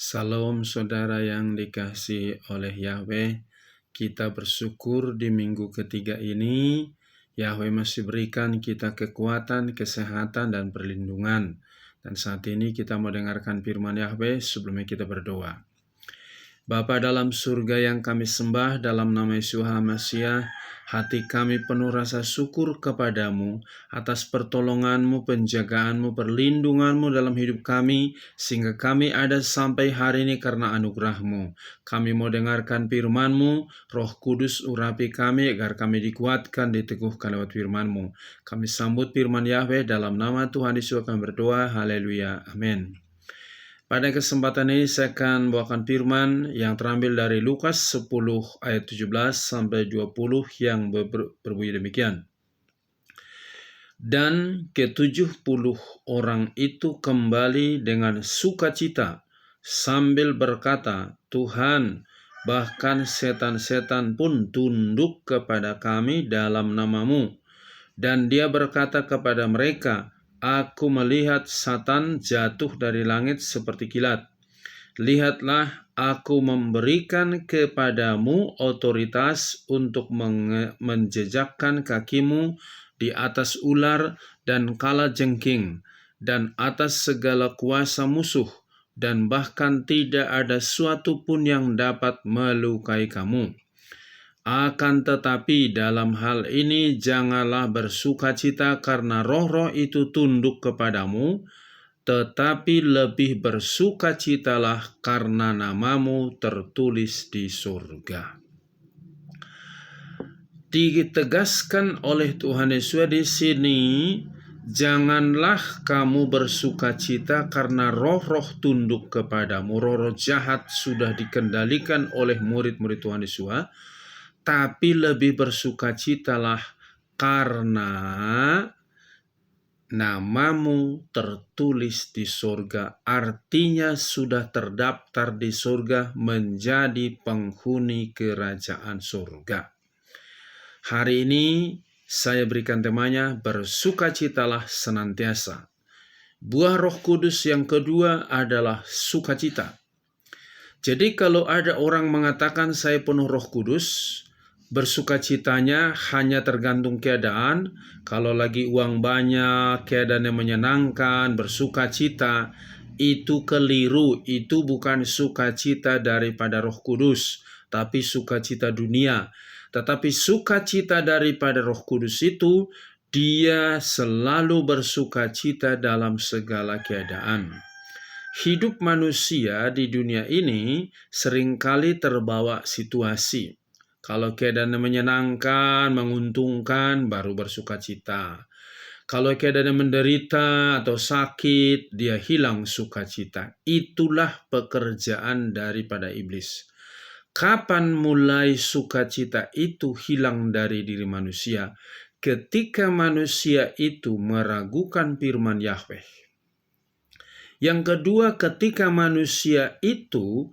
Salam saudara yang dikasihi oleh Yahweh. Kita bersyukur di minggu ketiga ini, Yahweh masih berikan kita kekuatan, kesehatan, dan perlindungan. Dan saat ini kita mau dengarkan firman Yahweh sebelumnya kita berdoa. Bapa dalam surga yang kami sembah, dalam nama Yesus Hamasiah, hati kami penuh rasa syukur kepadamu atas pertolonganmu, penjagaanmu, perlindunganmu dalam hidup kami, sehingga kami ada sampai hari ini karena anugerahmu. Kami mau dengarkan firmanmu, Roh Kudus urapi kami agar kami dikuatkan, diteguhkan lewat firmanmu. Kami sambut firman Yahweh dalam nama Tuhan Yesus kami berdoa, haleluya, amin. Pada kesempatan ini saya akan bawakan firman yang terambil dari Lukas 10 ayat 17 sampai 20 yang berbunyi demikian. Dan ke-70 orang itu kembali dengan sukacita sambil berkata, Tuhan, bahkan setan-setan pun tunduk kepada kami dalam namamu. Dan dia berkata kepada mereka, Aku melihat Satan jatuh dari langit seperti kilat. Lihatlah, aku memberikan kepadamu otoritas untuk menjejakkan kakimu di atas ular dan kalajengking, dan atas segala kuasa musuh, dan bahkan tidak ada suatu pun yang dapat melukai kamu. Akan tetapi dalam hal ini janganlah bersukacita karena roh-roh itu tunduk kepadamu, tetapi lebih bersukacitalah karena namamu tertulis di surga. Ditegaskan oleh Tuhan Yesus di sini, janganlah kamu bersukacita karena roh-roh tunduk kepadamu. Roh-roh jahat sudah dikendalikan oleh murid-murid Tuhan Yesus. Tapi lebih bersukacitalah karena namamu tertulis di surga. Artinya sudah terdaftar di surga menjadi penghuni kerajaan surga. Hari ini saya berikan temanya bersukacitalah senantiasa. Buah Roh Kudus yang kedua adalah sukacita. Jadi kalau ada orang mengatakan saya penuh Roh Kudus, bersukacitanya hanya tergantung keadaan. Kalau lagi uang banyak, keadaan yang menyenangkan, bersukacita, itu keliru. Itu bukan sukacita daripada Roh Kudus, tapi sukacita dunia. Tetapi sukacita daripada Roh Kudus itu, dia selalu bersukacita dalam segala keadaan. Hidup manusia di dunia ini seringkali terbawa situasi. Kalau keadaan menyenangkan, menguntungkan, baru bersukacita. Kalau keadaan menderita atau sakit, dia hilang sukacita. Itulah pekerjaan daripada iblis. Kapan mulai sukacita itu hilang dari diri manusia? Ketika manusia itu meragukan firman Yahweh. Yang kedua, ketika manusia itu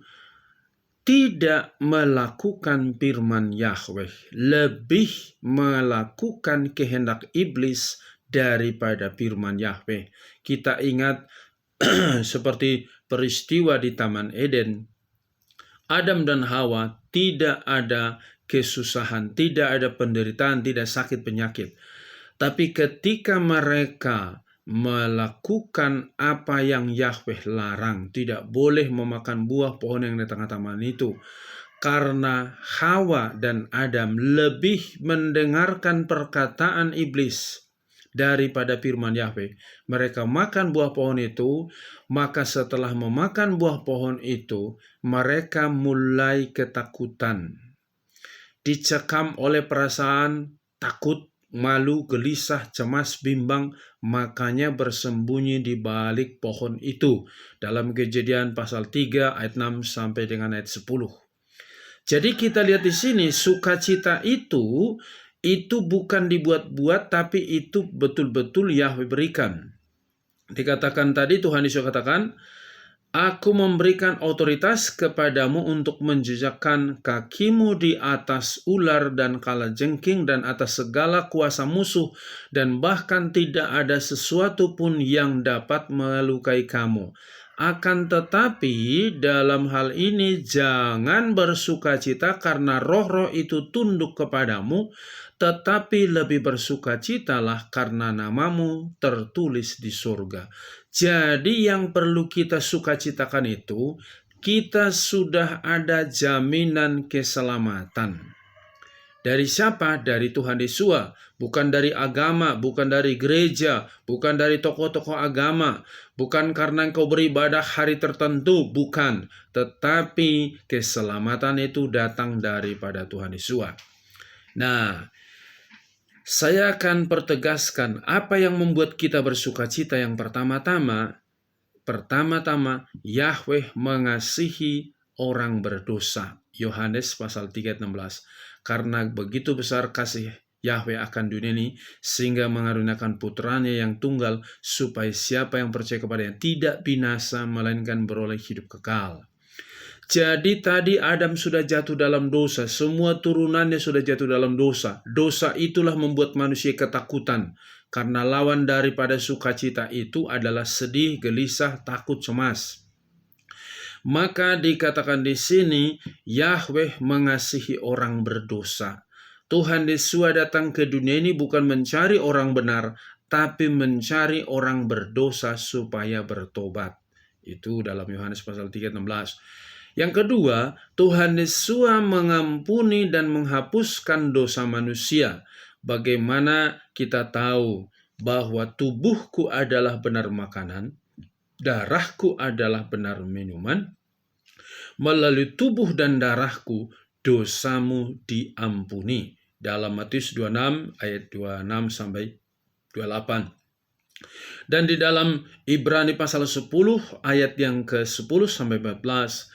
tidak melakukan firman Yahweh, lebih melakukan kehendak iblis daripada firman Yahweh. Kita ingat seperti peristiwa di Taman Eden. Adam dan Hawa tidak ada kesusahan, tidak ada penderitaan, tidak sakit penyakit. Tapi ketika mereka melakukan apa yang Yahweh larang, tidak boleh memakan buah pohon yang di tengah taman itu. Karena Hawa dan Adam lebih mendengarkan perkataan iblis daripada firman Yahweh. Mereka makan buah pohon itu, maka setelah memakan buah pohon itu, mereka mulai ketakutan. Dicekam oleh perasaan takut, malu, gelisah, cemas, bimbang, makanya bersembunyi di balik pohon itu. Dalam Kejadian pasal 3 ayat 6 sampai dengan ayat 10. Jadi kita lihat di sini sukacita itu bukan dibuat-buat, tapi itu betul-betul Yahweh berikan. Dikatakan tadi, Tuhan Yesus katakan, Aku memberikan otoritas kepadamu untuk menjejakkan kakimu di atas ular dan kalajengking dan atas segala kuasa musuh, dan bahkan tidak ada sesuatu pun yang dapat melukai kamu. Akan tetapi dalam hal ini jangan bersukacita karena roh-roh itu tunduk kepadamu, tetapi lebih bersukacitalah karena namamu tertulis di surga. Jadi yang perlu kita sukacitakan itu, kita sudah ada jaminan keselamatan. Dari siapa? Dari Tuhan Yesus, bukan dari agama, bukan dari gereja, bukan dari tokoh-tokoh agama, bukan karena engkau beribadah hari tertentu, bukan. Tetapi keselamatan itu datang daripada Tuhan Yesus. Nah, saya akan pertegaskan apa yang membuat kita bersukacita. Yang pertama-tama, Yahweh mengasihi orang berdosa. Yohanes pasal 3 ayat 16. Karena begitu besar kasih Yahweh akan dunia ini, sehingga mengaruniakan putranya yang tunggal, supaya siapa yang percaya kepadanya tidak binasa, melainkan beroleh hidup kekal. Jadi tadi Adam sudah jatuh dalam dosa, semua turunannya sudah jatuh dalam dosa. Dosa itulah membuat manusia ketakutan, karena lawan daripada sukacita itu adalah sedih, gelisah, takut, cemas. Maka dikatakan di sini, Yahweh mengasihi orang berdosa. Tuhan Yesus datang ke dunia ini bukan mencari orang benar, tapi mencari orang berdosa supaya bertobat. Itu dalam Yohanes pasal 3 ayat 16. Yang kedua, Tuhan Yesus mengampuni dan menghapuskan dosa manusia. Bagaimana kita tahu bahwa tubuhku adalah benar makanan, darahku adalah benar minuman. Melalui tubuh dan darahku, dosamu diampuni. Dalam Matius 26 ayat 26 sampai 28. Dan di dalam Ibrani pasal 10 ayat yang ke-10 sampai 14.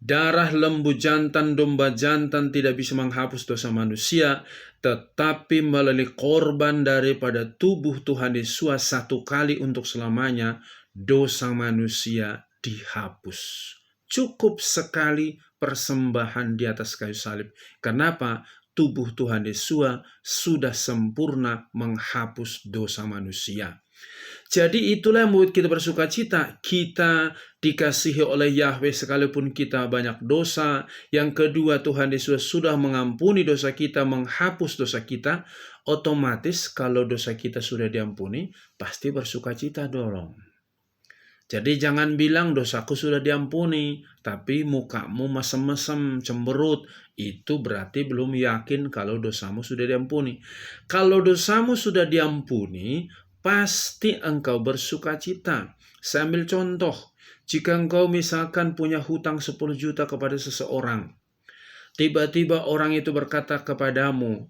Darah lembu jantan, domba jantan tidak bisa menghapus dosa manusia, tetapi melalui korban daripada tubuh Tuhan Yesus satu kali untuk selamanya, dosa manusia dihapus. Cukup sekali persembahan di atas kayu salib. Kenapa? Tubuh Tuhan Yesus sudah sempurna menghapus dosa manusia. Jadi itulah yang membuat kita bersukacita. Kita dikasihi oleh Yahweh sekalipun kita banyak dosa. Yang kedua, Tuhan Yesus sudah mengampuni dosa kita, menghapus dosa kita. Otomatis kalau dosa kita sudah diampuni, pasti bersukacita dong. Jadi jangan bilang dosaku sudah diampuni, tapi mukamu mesem-mesem, cemberut. Itu berarti belum yakin kalau dosamu sudah diampuni. Kalau dosamu sudah diampuni, pasti engkau bersukacita. Saya ambil contoh. Jika engkau misalkan punya hutang 10 juta kepada seseorang, tiba-tiba orang itu berkata kepadamu,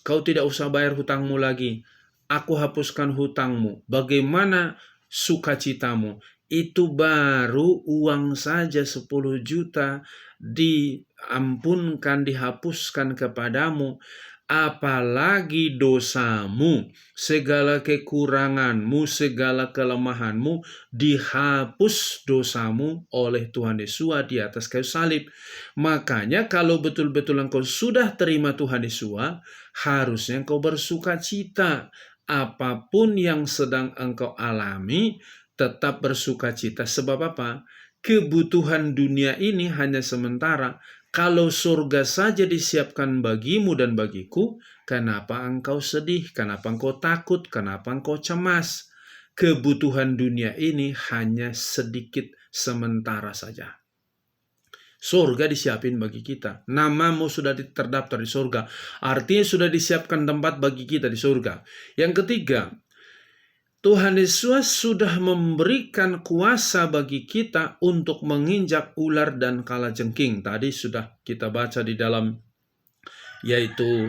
kau tidak usah bayar hutangmu lagi, aku hapuskan hutangmu. Bagaimana sukacitamu? Itu baru uang saja 10 juta diampunkan, dihapuskan kepadamu. Apalagi dosamu, segala kekuranganmu, segala kelemahanmu, dihapus dosamu oleh Tuhan Yesus di atas kayu salib. Makanya kalau betul-betul engkau sudah terima Tuhan Yesus, harusnya engkau bersukacita. Apapun yang sedang engkau alami, tetap bersukacita. Sebab apa? Kebutuhan dunia ini hanya sementara. Kalau surga saja disiapkan bagimu dan bagiku, kenapa engkau sedih? Kenapa engkau takut? Kenapa engkau cemas? Kebutuhan dunia ini hanya sedikit sementara saja. Surga disiapin bagi kita. Namamu sudah terdaftar di surga. Artinya sudah disiapkan tempat bagi kita di surga. Yang ketiga, Tuhan Yesus sudah memberikan kuasa bagi kita untuk menginjak ular dan kalajengking. Tadi sudah kita baca di dalam, yaitu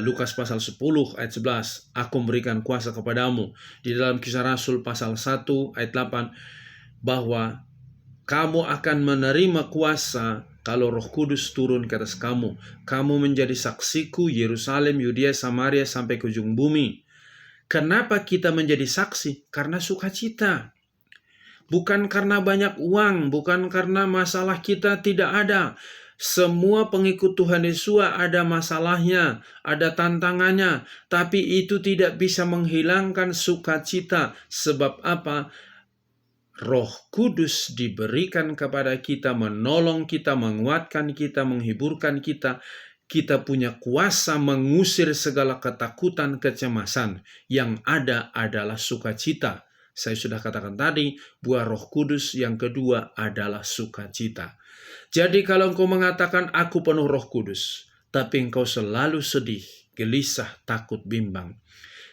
Lukas pasal 10 ayat 11. Aku memberikan kuasa kepadamu. Di dalam Kisah Rasul pasal 1 ayat 8. Bahwa kamu akan menerima kuasa kalau Roh Kudus turun ke atas kamu. Kamu menjadi saksiku Yerusalem, Yudea, Samaria sampai ke ujung bumi. Kenapa kita menjadi saksi? Karena sukacita. Bukan karena banyak uang, bukan karena masalah kita tidak ada. Semua pengikut Tuhan Yesus ada masalahnya, ada tantangannya. Tapi itu tidak bisa menghilangkan sukacita. Sebab apa? Roh Kudus diberikan kepada kita, menolong kita, menguatkan kita, menghiburkan kita. Kita punya kuasa mengusir segala ketakutan, kecemasan. Yang ada adalah sukacita. Saya sudah katakan tadi, buah Roh Kudus yang kedua adalah sukacita. Jadi kalau engkau mengatakan aku penuh Roh Kudus, tapi engkau selalu sedih, gelisah, takut, bimbang,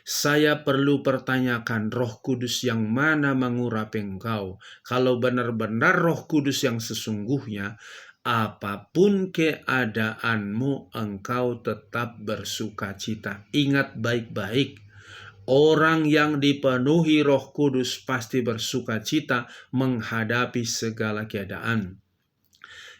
saya perlu pertanyakan Roh Kudus yang mana mengurapi engkau. Kalau benar-benar Roh Kudus yang sesungguhnya, apapun keadaanmu, engkau tetap bersukacita. Ingat baik-baik, orang yang dipenuhi Roh Kudus pasti bersukacita menghadapi segala keadaan.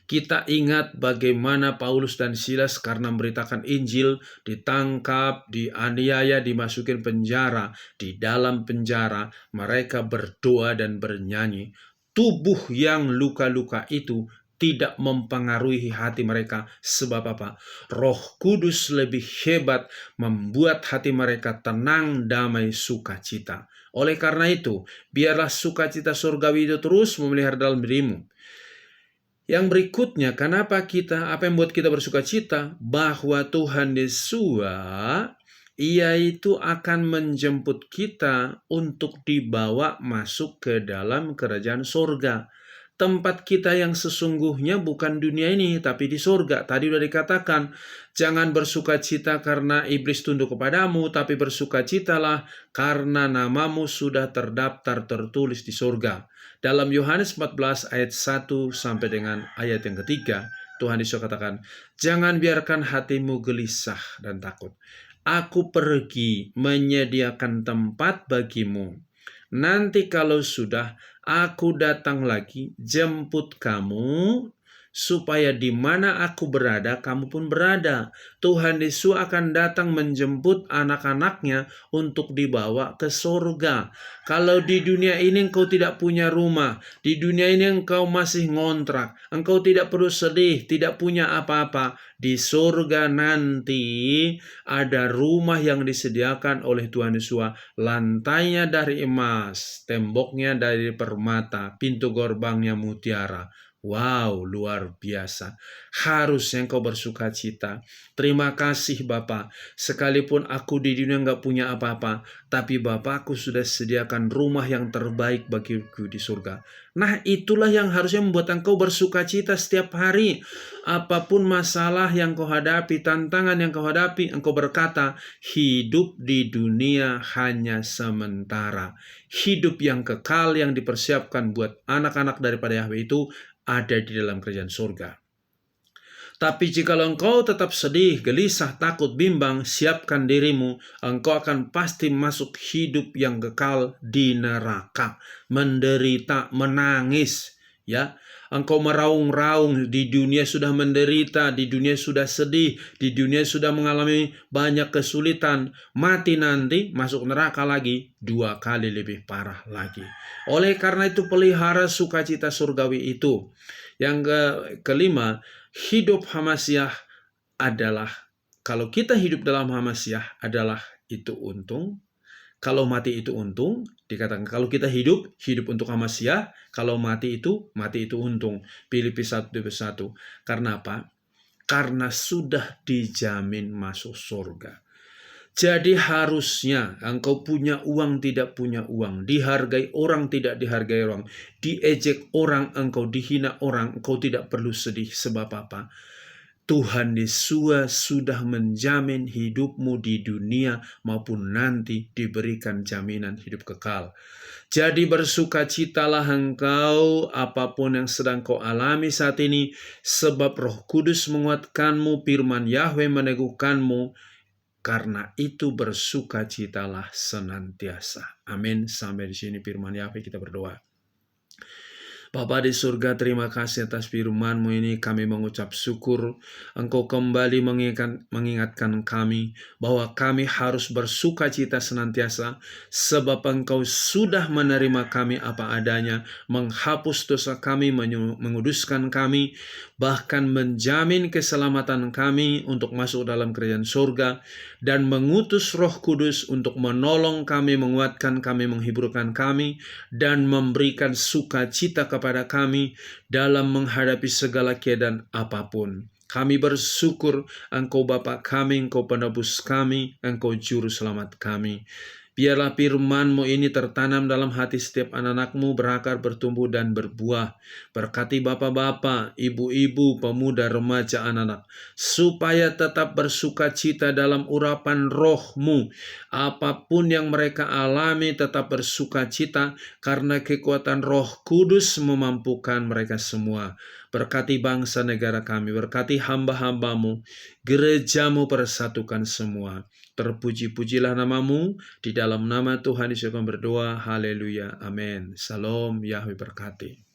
Kita ingat bagaimana Paulus dan Silas karena memberitakan Injil ditangkap, dianiaya, dimasukin penjara. Di dalam penjara mereka berdoa dan bernyanyi. Tubuh yang luka-luka itu tidak mempengaruhi hati mereka. Sebab apa? Roh Kudus lebih hebat membuat hati mereka tenang, damai, sukacita. Oleh karena itu, biarlah sukacita surgawi itu terus memelihara dalam dirimu. Yang berikutnya, apa yang membuat kita bersuka cita? Bahwa Tuhan Yesus, Ia itu akan menjemput kita untuk dibawa masuk ke dalam kerajaan surga. Tempat kita yang sesungguhnya bukan dunia ini, tapi di surga. Tadi sudah dikatakan, jangan bersuka cita karena iblis tunduk kepadamu, tapi bersukacitalah karena namamu sudah terdaftar tertulis di surga. Dalam Yohanes 14 ayat 1 sampai dengan ayat yang ketiga, Tuhan Yesus katakan, jangan biarkan hatimu gelisah dan takut. Aku pergi menyediakan tempat bagimu. Nanti kalau sudah, aku datang lagi, jemput kamu, supaya di mana aku berada, kamu pun berada. Tuhan Yesus akan datang menjemput anak-anaknya untuk dibawa ke surga. Kalau di dunia ini engkau tidak punya rumah, di dunia ini engkau masih ngontrak, engkau tidak perlu sedih, tidak punya apa-apa. Di surga nanti ada rumah yang disediakan oleh Tuhan Yesus. Lantainya dari emas, temboknya dari permata, pintu gerbangnya mutiara. Wow, luar biasa. Harusnya engkau bersuka cita. Terima kasih Bapa. Sekalipun aku di dunia enggak punya apa-apa, tapi Bapakku sudah sediakan rumah yang terbaik bagiku di surga. Nah, itulah yang harusnya membuat engkau bersuka cita setiap hari. Apapun masalah yang kau hadapi, tantangan yang kau hadapi, engkau berkata, hidup di dunia hanya sementara. Hidup yang kekal yang dipersiapkan buat anak-anak daripada Yahweh itu ada di dalam kerajaan surga. Tapi jikalau engkau tetap sedih, gelisah, takut, bimbang, siapkan dirimu, engkau akan pasti masuk hidup yang kekal di neraka, menderita, menangis, ya. Engkau meraung-raung, di dunia sudah menderita, di dunia sudah sedih, di dunia sudah mengalami banyak kesulitan. Mati nanti, masuk neraka lagi, 2 kali lebih parah lagi. Oleh karena itu, pelihara sukacita surgawi itu. Yang kelima, hidup Hamasiah adalah, kalau kita hidup dalam Hamasiah adalah itu untung. Kalau mati itu untung, dikatakan kalau kita hidup untuk Hamasiah, kalau mati itu untung. Filipi 1:1. Karena apa? Karena sudah dijamin masuk surga. Jadi harusnya engkau punya uang, tidak punya uang, dihargai orang, tidak dihargai orang, diejek orang, engkau dihina orang, engkau tidak perlu sedih. Sebab apa? Tuhan Yesus sudah menjamin hidupmu di dunia maupun nanti diberikan jaminan hidup kekal. Jadi bersukacitalah engkau apapun yang sedang kau alami saat ini, sebab Roh Kudus menguatkanmu, firman Yahweh meneguhkanmu. Karena itu bersukacitalah senantiasa. Amin. Sampai di sini firman Yahweh, kita berdoa. Bapa di surga, terima kasih atas firman-Mu ini. Kami mengucap syukur Engkau kembali mengingatkan kami bahwa kami harus bersuka cita senantiasa, sebab Engkau sudah menerima kami apa adanya, menghapus dosa kami, menguduskan kami, bahkan menjamin keselamatan kami untuk masuk dalam kerajaan surga, dan mengutus Roh Kudus untuk menolong kami, menguatkan kami, menghiburkan kami, dan memberikan sukacita kepada kami dalam menghadapi segala keadaan apapun. Kami bersyukur Engkau Bapa kami, Engkau penebus kami, Engkau juru selamat kami. Biarlah firman-Mu ini tertanam dalam hati setiap anak-anak-Mu, berakar, bertumbuh, dan berbuah. Berkati bapak-bapak, ibu-ibu, pemuda, remaja, anak-anak, supaya tetap bersuka cita dalam urapan Roh-Mu. Apapun yang mereka alami, tetap bersuka cita, karena kekuatan Roh Kudus memampukan mereka semua. Berkati bangsa negara kami, berkati hamba-hamba-Mu, gereja-Mu persatukan semua. Terpuji-pujilah nama-Mu, di dalam nama Tuhan Yesus kami berdoa, haleluya, amin. Shalom, Yahweh berkati.